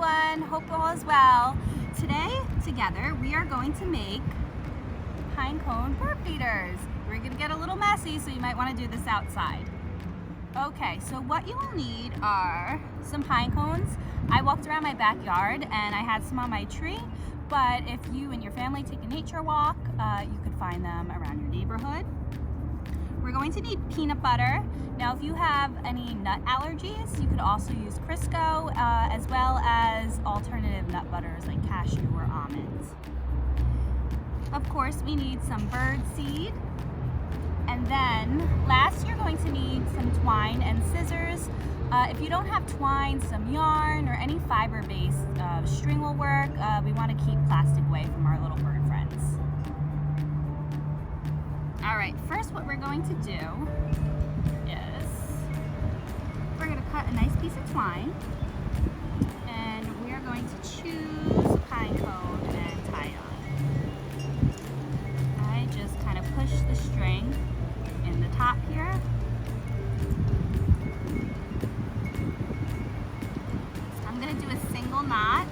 everyone. Hope all is well. Today, together, we are going to make pinecone bird feeders. We're going to get a little messy, so you might want to do this outside. Okay, so what you will need are some pine cones. I walked around my backyard and I had some on my tree, but if you and your family take a nature walk, you could find them around your neighborhood. We're going to need peanut butter. Now, if you have any nut allergies, you could also use Crisco, as well as alternative nut butters like cashew or almonds. Of course, we need some bird seed. And then last, you're going to need some twine and scissors. If you don't have twine, some yarn or any fiber-based string will work. We want to keep plastic away from our little bird friends. All right, first what we're going to do is we're going to cut a nice piece of twine, and we are going to choose a pine cone and tie it on. I just kind of push the string in the top here. So I'm going to do a single knot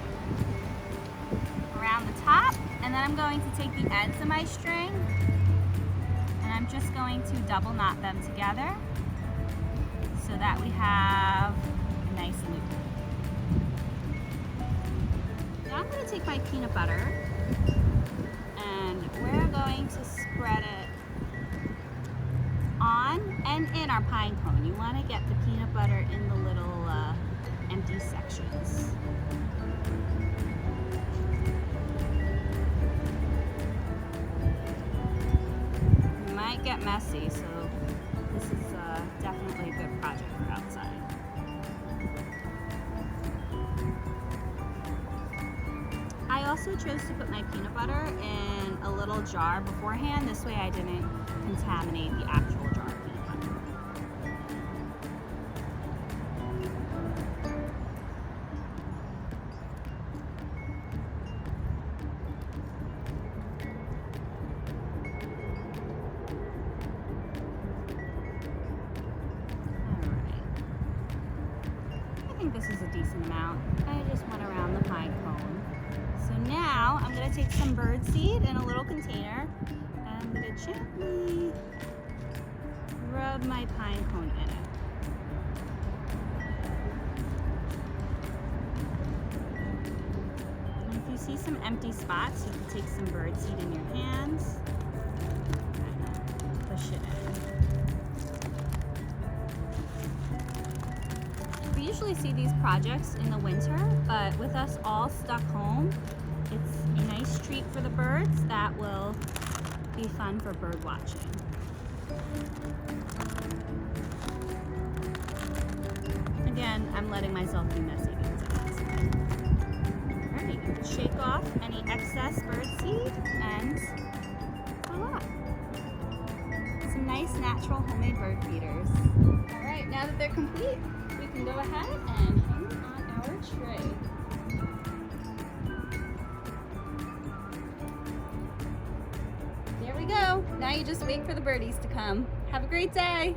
around the top, and then I'm going to take the ends of my string and I'm just going to double knot them together so that we have a nice loop. Now I'm going to take my peanut butter and we're going to spread it on and in our pine cone. You want to get the peanut butter in the little empty sections. It might get messy, so this is definitely a good project for outside. I also chose to put my peanut butter in a little jar beforehand. This way I didn't contaminate the actual jar of peanut butter. I think this is a decent amount. I just went around the pine cone. So now I'm going to take some bird seed in a little container and I'm going to gently rub my pine cone in it. And if you see some empty spots, you can take some bird seed in your hands and push it in. We usually see these projects in the winter, but with us all stuck home, it's a nice treat for the birds that will be fun for bird watching. Again, I'm letting myself be messy because I'm outside. All right, you can shake off any excess bird seed and voila. Some nice natural homemade bird feeders. All right, now that they're complete, we can go ahead and hang them on our tray. There we go. Now you just wait for the birdies to come. Have a great day.